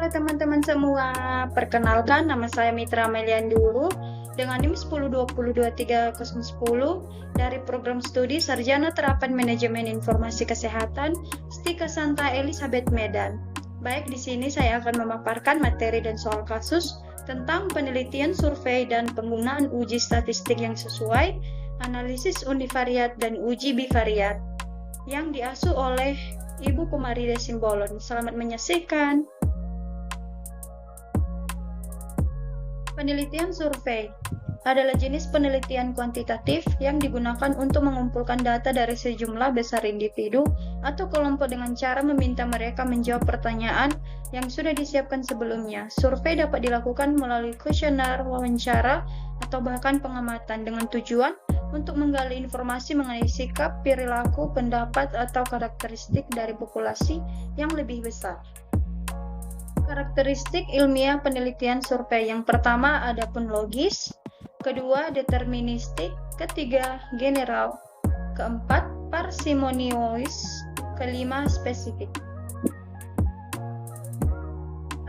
teman-teman semua, perkenalkan nama saya Mitra Melian Dulu dengan NIM 10202310 dari Program Studi Sarjana Terapan Manajemen Informasi Kesehatan Stika Santa Elizabeth Medan. Baik, di sini saya akan memaparkan materi dan soal kasus tentang penelitian, survei, dan penggunaan uji statistik yang sesuai, analisis univariat dan uji bivariat yang diasuh oleh Ibu Kumarida Simbolon. Selamat menyaksikan. Penelitian survei adalah jenis penelitian kuantitatif yang digunakan untuk mengumpulkan data dari sejumlah besar individu atau kelompok dengan cara meminta mereka menjawab pertanyaan yang sudah disiapkan sebelumnya. Survei dapat dilakukan melalui kuesioner, wawancara, atau bahkan pengamatan dengan tujuan untuk menggali informasi mengenai sikap, perilaku, pendapat, atau karakteristik dari populasi yang lebih besar. Karakteristik ilmiah penelitian survei yang pertama ada logis, kedua deterministik, ketiga general, keempat parsimonius, kelima spesifik.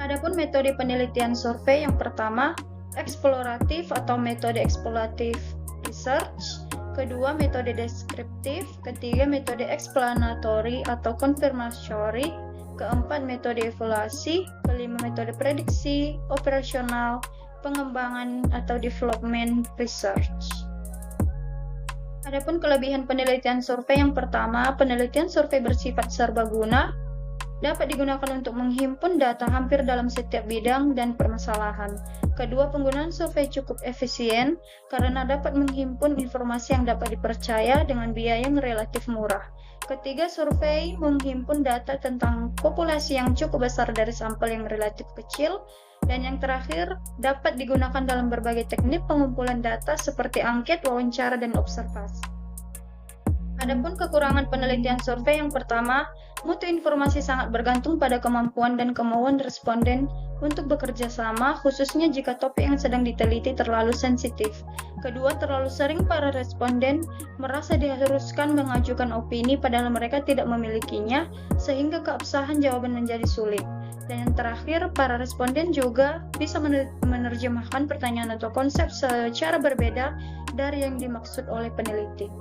Adapun metode penelitian survei yang pertama eksploratif atau metode eksploratif research, kedua metode deskriptif, ketiga metode explanatory atau confirmatory, keempat metode evaluasi, kelima metode prediksi, operasional, pengembangan atau development research. Adapun kelebihan penelitian survei yang pertama, penelitian survei bersifat serbaguna, dapat digunakan untuk menghimpun data hampir dalam setiap bidang dan permasalahan. Kedua, penggunaan survei cukup efisien karena dapat menghimpun informasi yang dapat dipercaya dengan biaya yang relatif murah. Ketiga, survei menghimpun data tentang populasi yang cukup besar dari sampel yang relatif kecil. Dan yang terakhir, dapat digunakan dalam berbagai teknik pengumpulan data seperti angket, wawancara, dan observasi. Adapun kekurangan penelitian survei yang pertama, mutu informasi sangat bergantung pada kemampuan dan kemauan responden untuk bekerja sama, khususnya jika topik yang sedang diteliti terlalu sensitif. Kedua, terlalu sering para responden merasa diharuskan mengajukan opini padahal mereka tidak memilikinya, sehingga keabsahan jawaban menjadi sulit. Dan yang terakhir, para responden juga bisa menerjemahkan pertanyaan atau konsep secara berbeda dari yang dimaksud oleh peneliti.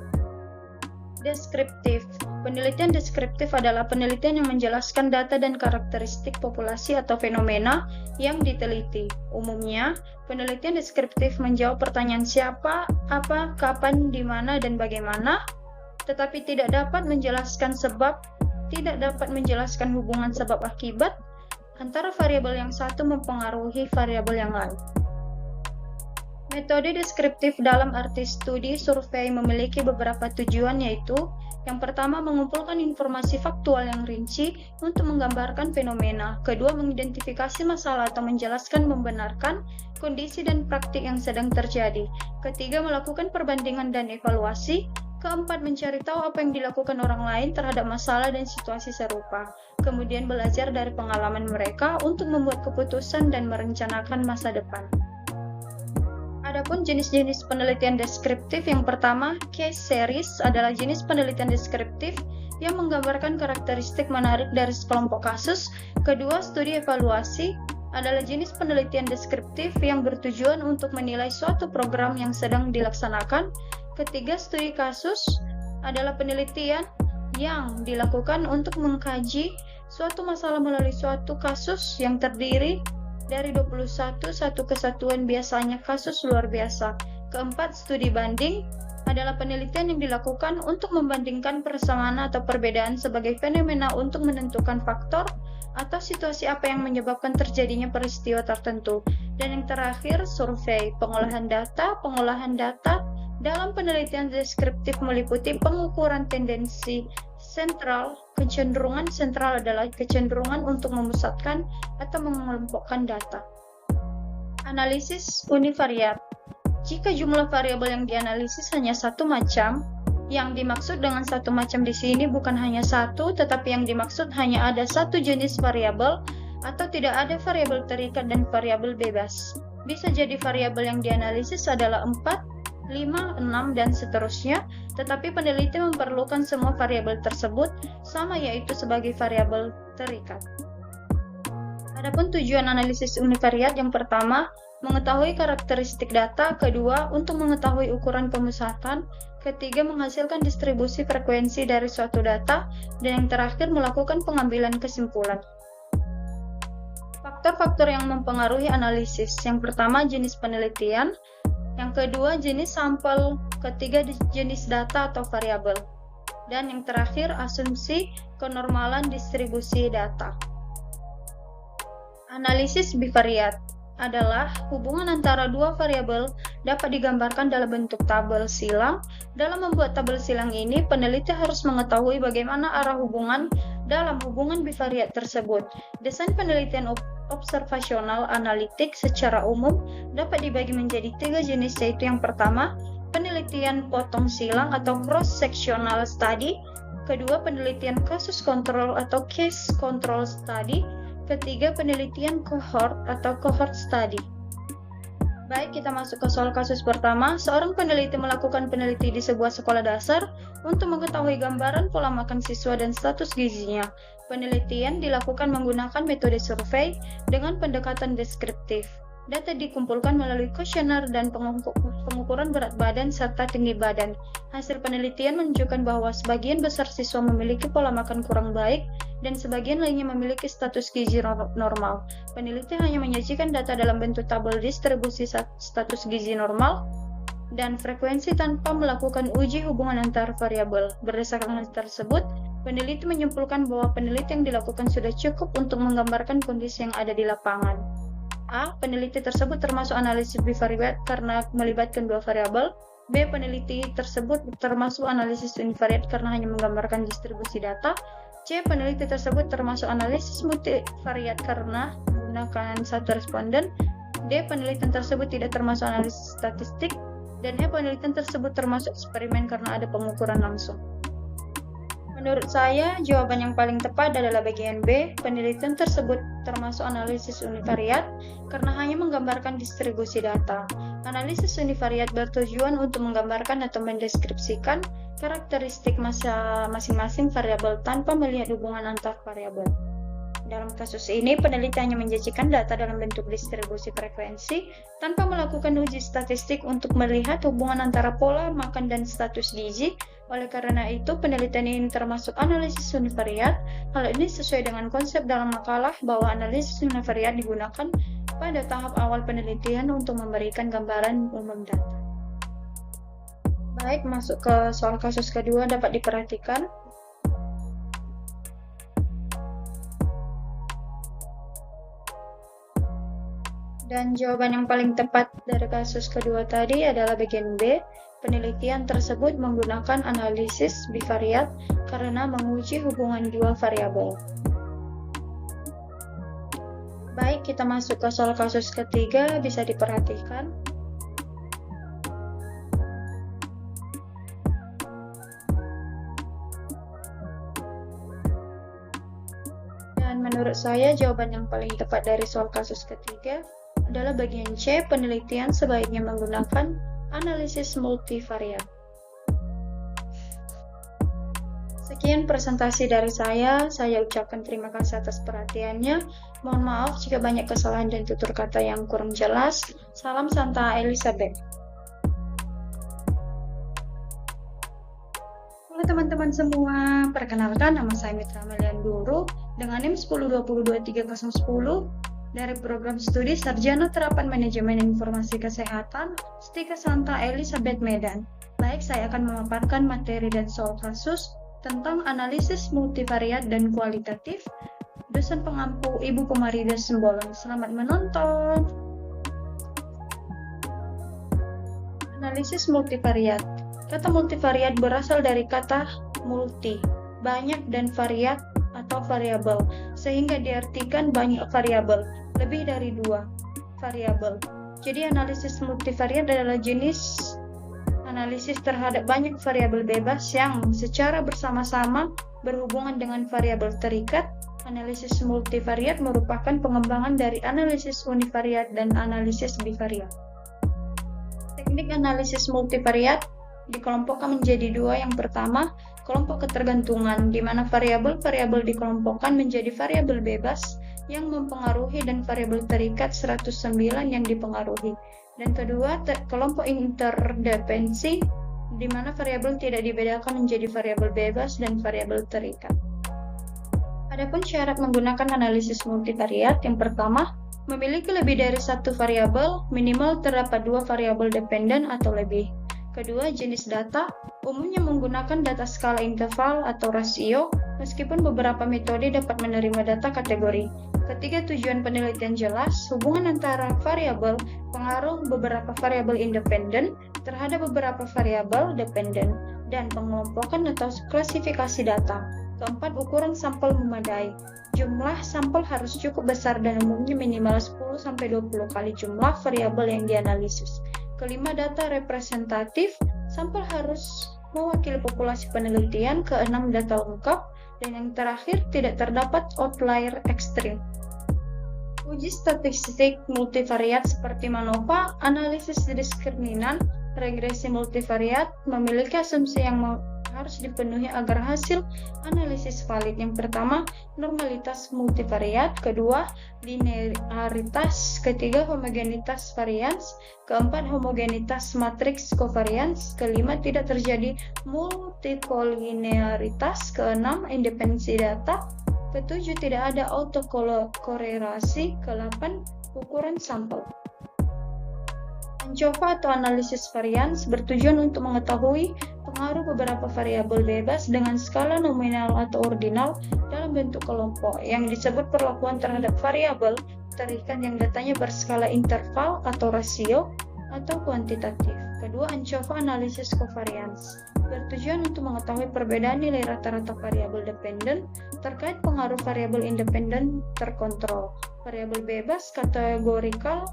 Deskriptif. Penelitian deskriptif adalah penelitian yang menjelaskan data dan karakteristik populasi atau fenomena yang diteliti. Umumnya, penelitian deskriptif menjawab pertanyaan siapa, apa, kapan, di mana, dan bagaimana, tetapi tidak dapat menjelaskan sebab, tidak dapat menjelaskan hubungan sebab akibat antara variabel yang satu mempengaruhi variabel yang lain. Metode deskriptif dalam arti studi survei memiliki beberapa tujuan, yaitu yang pertama, mengumpulkan informasi faktual yang rinci untuk menggambarkan fenomena. Kedua, mengidentifikasi masalah atau menjelaskan membenarkan kondisi dan praktik yang sedang terjadi. Ketiga, melakukan perbandingan dan evaluasi. Keempat, mencari tahu apa yang dilakukan orang lain terhadap masalah dan situasi serupa. Kemudian belajar dari pengalaman mereka untuk membuat keputusan dan merencanakan masa depan. Adapun jenis-jenis penelitian deskriptif yang pertama, case series adalah jenis penelitian deskriptif yang menggambarkan karakteristik menarik dari sekelompok kasus. Kedua, studi evaluasi adalah jenis penelitian deskriptif yang bertujuan untuk menilai suatu program yang sedang dilaksanakan. Ketiga, studi kasus adalah penelitian yang dilakukan untuk mengkaji suatu masalah melalui suatu kasus yang terdiri dari 21 satu kesatuan, biasanya kasus luar biasa. Keempat, studi banding adalah penelitian yang dilakukan untuk membandingkan persamaan atau perbedaan sebagai fenomena untuk menentukan faktor atau situasi apa yang menyebabkan terjadinya peristiwa tertentu. Dan yang terakhir, survei. Pengolahan data dalam penelitian deskriptif meliputi pengukuran tendensi sentral. Kecenderungan sentral adalah kecenderungan untuk memusatkan atau mengelompokkan data. Analisis univariat. Jika jumlah variabel yang dianalisis hanya satu macam, yang dimaksud dengan satu macam di sini bukan hanya satu, tetapi yang dimaksud hanya ada satu jenis variabel atau tidak ada variabel terikat dan variabel bebas. Bisa jadi variabel yang dianalisis adalah 4, 5, 6, dan seterusnya, tetapi peneliti memerlukan semua variabel tersebut sama, yaitu sebagai variabel terikat. Adapun tujuan analisis univariat yang pertama, mengetahui karakteristik data, kedua, untuk mengetahui ukuran pemusatan, ketiga, menghasilkan distribusi frekuensi dari suatu data, dan yang terakhir, melakukan pengambilan kesimpulan. Faktor-faktor yang mempengaruhi analisis, yang pertama jenis penelitian, yang kedua jenis sampel, ketiga jenis data atau variabel, dan yang terakhir asumsi kenormalan distribusi data. Analisis bivariat adalah hubungan antara dua variabel dapat digambarkan dalam bentuk tabel silang. Dalam membuat tabel silang ini, peneliti harus mengetahui bagaimana arah hubungan dalam hubungan bivariat tersebut. Desain penelitian observasional analitik secara umum dapat dibagi menjadi 3 jenis, yaitu yang pertama, penelitian potong silang atau cross-sectional study, kedua, penelitian kasus kontrol atau case control study, ketiga, penelitian cohort atau cohort study. Baik, kita masuk ke soal kasus pertama. Seorang peneliti melakukan peneliti di sebuah sekolah dasar untuk mengetahui gambaran pola makan siswa dan status gizinya. Penelitian dilakukan menggunakan metode survei dengan pendekatan deskriptif. Data dikumpulkan melalui kuesioner dan pengukuran berat badan serta tinggi badan. Hasil penelitian menunjukkan bahwa sebagian besar siswa memiliki pola makan kurang baik dan sebagian lainnya memiliki status gizi normal. Peneliti hanya menyajikan data dalam bentuk tabel distribusi status gizi normal dan frekuensi tanpa melakukan uji hubungan antar variabel. Berdasarkan hal tersebut, peneliti menyimpulkan bahwa penelitian yang dilakukan sudah cukup untuk menggambarkan kondisi yang ada di lapangan. A. Peneliti tersebut termasuk analisis bivariat karena melibatkan dua variabel. B. Peneliti tersebut termasuk analisis univariat karena hanya menggambarkan distribusi data. C. Peneliti tersebut termasuk analisis multivariat karena menggunakan satu responden. D. Penelitian tersebut tidak termasuk analisis statistik. Dan E. Penelitian tersebut termasuk eksperimen karena ada pengukuran langsung. Menurut saya, jawaban yang paling tepat adalah bagian B. Penelitian tersebut termasuk analisis univariat karena hanya menggambarkan distribusi data. Analisis univariat bertujuan untuk menggambarkan atau mendeskripsikan karakteristik masing-masing variabel tanpa melihat hubungan antar variabel. Dalam kasus ini, peneliti hanya menjanjikan data dalam bentuk distribusi frekuensi tanpa melakukan uji statistik untuk melihat hubungan antara pola makan dan status gizi. Oleh karena itu, penelitian ini termasuk analisis univariat. Hal ini sesuai dengan konsep dalam makalah bahwa analisis univariat digunakan pada tahap awal penelitian untuk memberikan gambaran umum data. Baik, masuk ke soal kasus kedua dapat diperhatikan. Dan jawaban yang paling tepat dari kasus kedua tadi adalah bagian B. Penelitian tersebut menggunakan analisis bivariat karena menguji hubungan dua variabel. Baik, kita masuk ke soal kasus ketiga, bisa diperhatikan. Dan menurut saya jawaban yang paling tepat dari soal kasus ketiga adalah bagian C. Penelitian sebaiknya menggunakan analisis multivariat. Sekian presentasi dari saya ucapkan terima kasih atas perhatiannya. Mohon maaf jika banyak kesalahan dan tutur kata yang kurang jelas. Salam Santa Elizabeth. Halo teman-teman semua, perkenalkan nama saya Mitra Melian Duru dengan NIM 10202310 dari program studi Sarjana Terapan Manajemen Informasi Kesehatan Stika Santa Elizabeth Medan. Baik, saya akan memaparkan materi dan soal kasus tentang analisis multivariat dan kualitatif. Dosen pengampu Ibu Komarida Sembolon. Selamat menonton. Analisis multivariat. Kata multivariat berasal dari kata multi, banyak, dan variat atau variabel, sehingga diartikan banyak variabel, lebih dari dua variabel. Jadi analisis multivariat adalah jenis analisis terhadap banyak variabel bebas yang secara bersama-sama berhubungan dengan variabel terikat. Analisis multivariat merupakan pengembangan dari analisis univariat dan analisis bivariat. Teknik analisis multivariat dikelompokkan menjadi dua. Yang pertama, kelompok ketergantungan, di mana variabel-variabel dikelompokkan menjadi variabel bebas yang mempengaruhi dan variabel terikat 109 yang dipengaruhi. Dan kedua, kelompok interdependensi di mana variabel tidak dibedakan menjadi variabel bebas dan variabel terikat. Adapun syarat menggunakan analisis multivariat, yang pertama, memiliki lebih dari satu variabel, minimal terdapat dua variabel dependen atau lebih. Kedua, jenis data, umumnya menggunakan data skala interval atau rasio, meskipun beberapa metode dapat menerima data kategori. Ketiga, tujuan penelitian jelas, hubungan antara variabel, pengaruh beberapa variabel independen terhadap beberapa variabel dependen, dan pengelompokan atau klasifikasi data. Keempat, ukuran sampel memadai. Jumlah sampel harus cukup besar dan umumnya minimal 10-20 kali jumlah variabel yang dianalisis. Kelima, data representatif. Sampel harus mewakili populasi penelitian. Keenam, data lengkap. Dan yang terakhir, tidak terdapat outlier ekstrim. Uji statistik multivariat seperti MANOVA, analisis diskriminan, regresi multivariat memiliki asumsi yang harus dipenuhi agar hasil analisis valid. Yang pertama, normalitas multivariat. Kedua, linearitas. Ketiga, homogenitas varians. Keempat, homogenitas matriks covariance. Kelima, tidak terjadi multikolinearitas. Keenam, independensi data. Ketujuh, tidak ada autokorelasi. Kedelapan, ukuran sampel. ANCOVA atau analisis varians bertujuan untuk mengetahui pengaruh beberapa variabel bebas dengan skala nominal atau ordinal dalam bentuk kelompok yang disebut perlakuan terhadap variabel terikat yang datanya berskala interval atau rasio atau kuantitatif. Kedua, ANCOVA analisis covariance bertujuan untuk mengetahui perbedaan nilai rata-rata variabel dependen terkait pengaruh variabel independen terkontrol. Variabel bebas kategorikal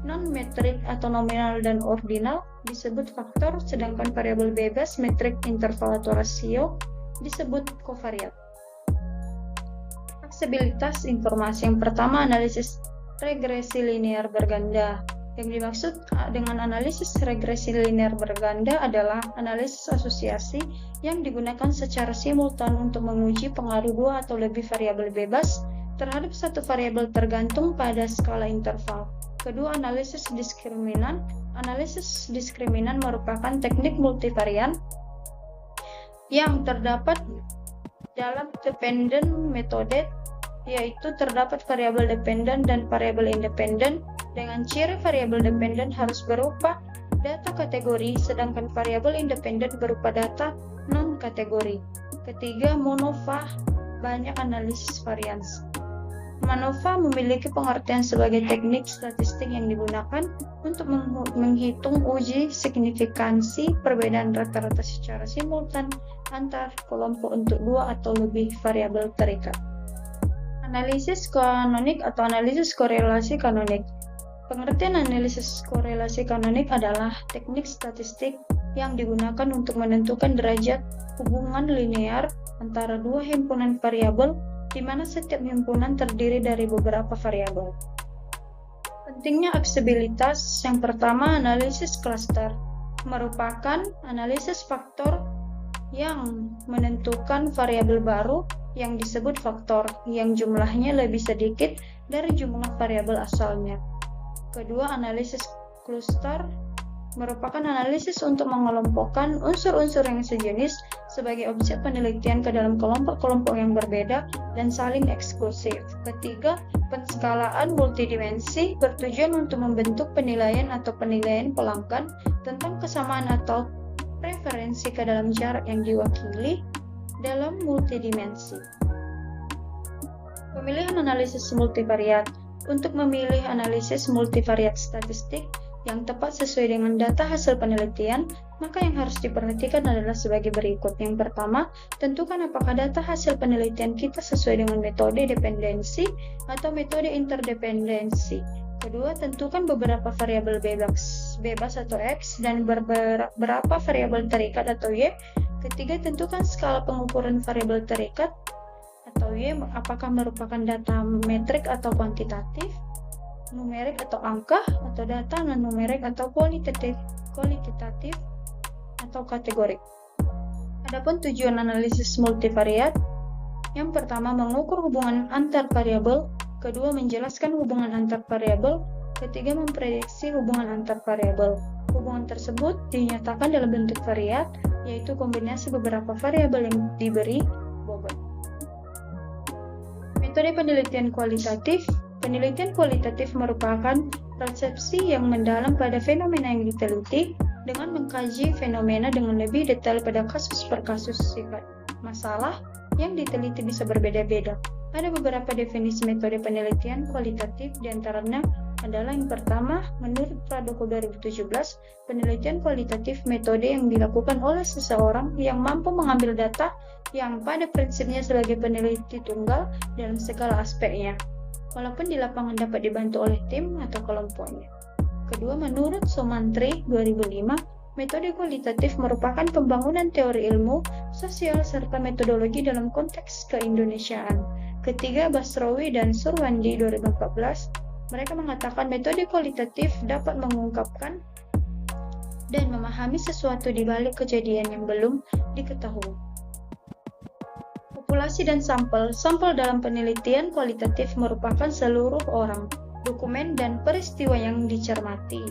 non-metrik atau nominal dan ordinal disebut faktor, sedangkan variabel bebas metrik, interval atau rasio disebut kovariat. Aksesibilitas informasi. Yang pertama, analisis regresi linear berganda. Yang dimaksud dengan analisis regresi linear berganda adalah analisis asosiasi yang digunakan secara simultan untuk menguji pengaruh dua atau lebih variabel bebas terhadap satu variabel tergantung pada skala interval. Kedua, analisis diskriminan. Analisis diskriminan merupakan teknik multivarian yang terdapat dalam dependent metode, yaitu terdapat variabel dependen dan variabel independen dengan ciri variabel dependen harus berupa data kategori, sedangkan variabel independen berupa data non-kategori. Ketiga, MANOVA, banyak analisis varians. MANOVA memiliki pengertian sebagai teknik statistik yang digunakan untuk menghitung uji signifikansi perbedaan rata-rata secara simultan antar kelompok untuk dua atau lebih variabel terikat. Analisis kanonik atau analisis korelasi kanonik. Pengertian analisis korelasi kanonik adalah teknik statistik yang digunakan untuk menentukan derajat hubungan linear antara dua himpunan variabel di mana setiap himpunan terdiri dari beberapa variabel. Pentingnya aksesibilitas. Yang pertama, analisis cluster merupakan analisis faktor yang menentukan variabel baru yang disebut faktor yang jumlahnya lebih sedikit dari jumlah variabel asalnya. Kedua, analisis cluster merupakan analisis untuk mengelompokkan unsur-unsur yang sejenis sebagai objek penelitian ke dalam kelompok-kelompok yang berbeda dan saling eksklusif. Ketiga, penskalaan multidimensi bertujuan untuk membentuk penilaian atau penilaian pelanggan tentang kesamaan atau preferensi ke dalam jarak yang diwakili dalam multidimensi. Pemilihan analisis multivariat. Untuk memilih analisis multivariat statistik yang tepat sesuai dengan data hasil penelitian, maka yang harus diperhatikan adalah sebagai berikut. Yang pertama, tentukan apakah data hasil penelitian kita sesuai dengan metode dependensi atau metode interdependensi. Kedua, tentukan beberapa variabel bebas atau X dan beberapa variabel terikat atau Y. Ketiga, tentukan skala pengukuran variabel terikat atau Y, apakah merupakan data metrik atau kuantitatif, numerik atau angka, atau data non-numerik atau kualitatif atau kategorik. Adapun tujuan analisis multivariat, Yang pertama, mengukur hubungan antar variabel. Kedua, menjelaskan hubungan antar variabel. Ketiga, memprediksi hubungan antar variabel. Hubungan tersebut dinyatakan dalam bentuk variat, yaitu kombinasi beberapa variabel yang diberi bobot. Metode penelitian kualitatif. Penelitian kualitatif merupakan persepsi yang mendalam pada fenomena yang diteliti dengan mengkaji fenomena dengan lebih detail pada kasus per kasus. Sifat masalah yang diteliti bisa berbeda-beda. Ada beberapa definisi metode penelitian kualitatif, diantaranya adalah yang pertama, menurut Pradoko 2017, penelitian kualitatif metode yang dilakukan oleh seseorang yang mampu mengambil data yang pada prinsipnya sebagai peneliti tunggal dalam segala aspeknya, walaupun di lapangan dapat dibantu oleh tim atau kelompoknya. Kedua, menurut Sumantri 2005, metode kualitatif merupakan pembangunan teori ilmu, sosial, serta metodologi dalam konteks keindonesiaan. Ketiga, Basrowi dan Surwandi 2014, mereka mengatakan metode kualitatif dapat mengungkapkan dan memahami sesuatu di balik kejadian yang belum diketahui. Populasi dan sampel. Sampel dalam penelitian kualitatif merupakan seluruh orang, dokumen, dan peristiwa yang dicermati,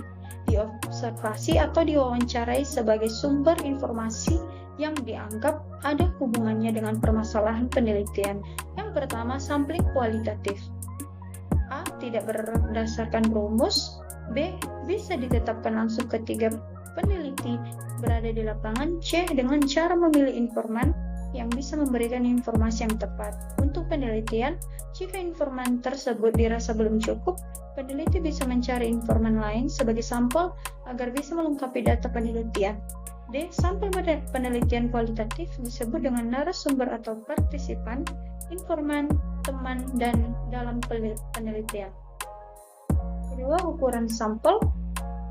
diobservasi atau diwawancarai sebagai sumber informasi yang dianggap ada hubungannya dengan permasalahan penelitian. Yang pertama, sampling kualitatif. A. Tidak berdasarkan rumus. B. Bisa ditetapkan langsung ketika peneliti berada di lapangan. C. Dengan cara memilih informan yang bisa memberikan informasi yang tepat. Untuk penelitian, jika informan tersebut dirasa belum cukup, peneliti bisa mencari informan lain sebagai sampel agar bisa melengkapi data penelitian. D. Sampel penelitian kualitatif disebut dengan narasumber atau partisipan, informan, teman, dan dalam penelitian. Kedua, ukuran sampel.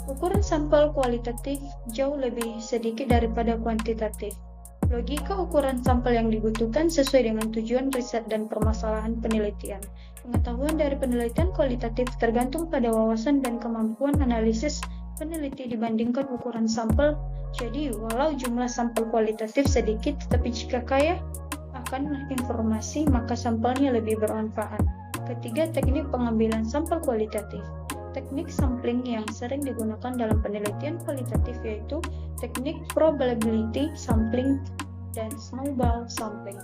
Ukuran sampel kualitatif jauh lebih sedikit daripada kuantitatif. Logika ukuran sampel yang dibutuhkan sesuai dengan tujuan riset dan permasalahan penelitian. Pengetahuan dari penelitian kualitatif tergantung pada wawasan dan kemampuan analisis peneliti dibandingkan ukuran sampel. Jadi, walau jumlah sampel kualitatif sedikit, tetapi jika kaya akan informasi, maka sampelnya lebih bermanfaat. Ketiga, teknik pengambilan sampel kualitatif. Teknik sampling yang sering digunakan dalam penelitian kualitatif yaitu teknik probability sampling dan snowball sampling.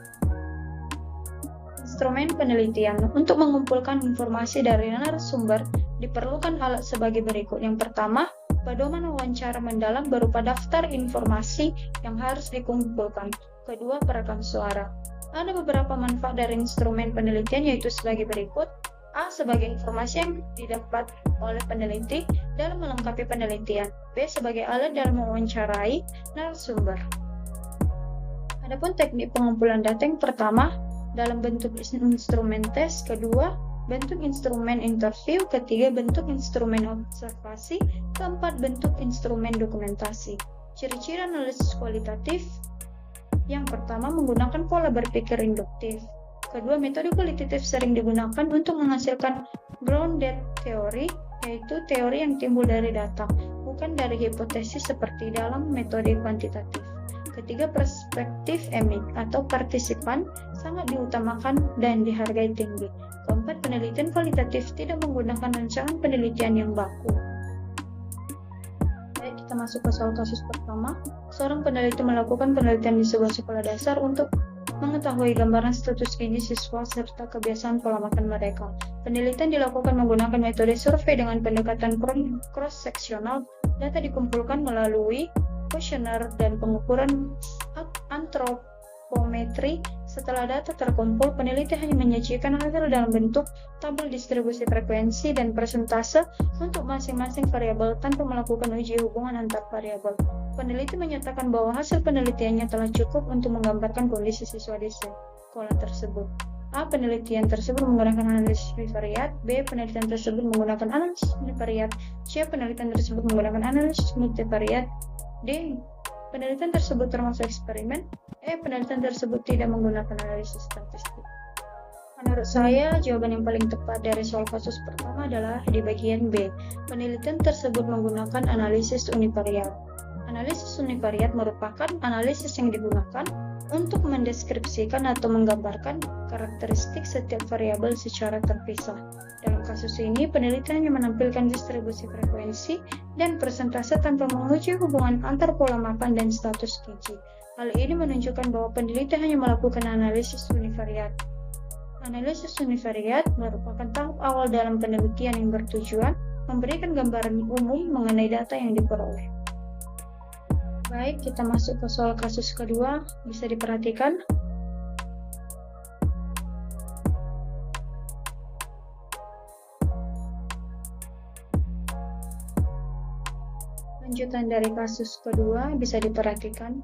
Instrumen penelitian. Untuk mengumpulkan informasi dari narasumber diperlukan alat sebagai berikut. Yang pertama, pedoman wawancara mendalam berupa daftar informasi yang harus dikumpulkan. Kedua, perekam suara. Ada beberapa manfaat dari instrumen penelitian yaitu sebagai berikut. A. Sebagai informasi yang didapat oleh peneliti dalam melengkapi penelitian. B. Sebagai alat dalam mewawancarai narasumber. Adapun teknik pengumpulan data yang pertama dalam bentuk instrumen tes, kedua bentuk instrumen interview, ketiga bentuk instrumen observasi, keempat bentuk instrumen dokumentasi. Ciri-ciri analisis kualitatif. Yang pertama, menggunakan pola berpikir induktif. Kedua, metode kualitatif sering digunakan untuk menghasilkan grounded teori, yaitu teori yang timbul dari data, bukan dari hipotesis seperti dalam metode kuantitatif. Ketiga, perspektif emik atau partisipan sangat diutamakan dan dihargai tinggi. Keempat, penelitian kualitatif tidak menggunakan rancangan penelitian yang baku. Baik, kita masuk ke soal kasus pertama. Seorang peneliti melakukan penelitian di sebuah sekolah dasar untuk mengetahui gambaran status gizi siswa serta kebiasaan pola makan mereka. Penelitian dilakukan menggunakan metode survei dengan pendekatan cross-seksional. Data dikumpulkan melalui kuesioner dan pengukuran antropometri. Setelah data terkumpul, peneliti hanya menyajikan hasil dalam bentuk tabel distribusi frekuensi dan persentase untuk masing-masing variabel tanpa melakukan uji hubungan antar variabel. Peneliti menyatakan bahwa hasil penelitiannya telah cukup untuk menggambarkan kondisi siswa di sekolah tersebut. A. Penelitian tersebut menggunakan analisis bivariat. B. Penelitian tersebut menggunakan analisis univariat. C. Penelitian tersebut menggunakan analisis multivariat. D. Penelitian tersebut termasuk eksperimen. E. Penelitian tersebut tidak menggunakan analisis statistik. Menurut saya, jawaban yang paling tepat dari soal kasus pertama adalah di bagian B. Penelitian tersebut menggunakan analisis univariat. Analisis univariat merupakan analisis yang digunakan untuk mendeskripsikan atau menggambarkan karakteristik setiap variabel secara terpisah. Dalam kasus ini, peneliti hanya menampilkan distribusi frekuensi dan persentase tanpa menguji hubungan antar pola makan dan status gizi. Hal ini menunjukkan bahwa peneliti hanya melakukan analisis univariat. Analisis univariat merupakan tahap awal dalam penelitian yang bertujuan memberikan gambaran umum mengenai data yang diperoleh. Baik, kita masuk ke soal kasus kedua, bisa diperhatikan. Lanjutan dari kasus kedua bisa diperhatikan.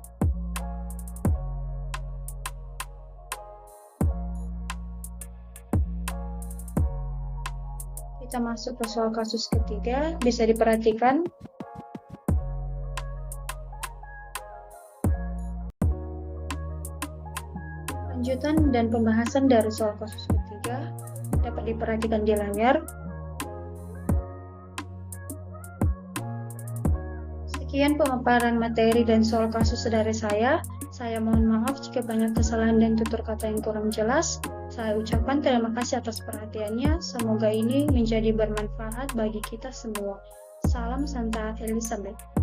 Kita masuk ke soal kasus ketiga, bisa diperhatikan. Lanjutan dan pembahasan dari soal kasus ketiga dapat diperhatikan di layar. Sekian pemaparan materi dan soal kasus dari saya. Saya mohon maaf jika banyak kesalahan dan tutur kata yang kurang jelas. Saya ucapkan terima kasih atas perhatiannya. Semoga ini menjadi bermanfaat bagi kita semua. Salam Santa Elizabeth.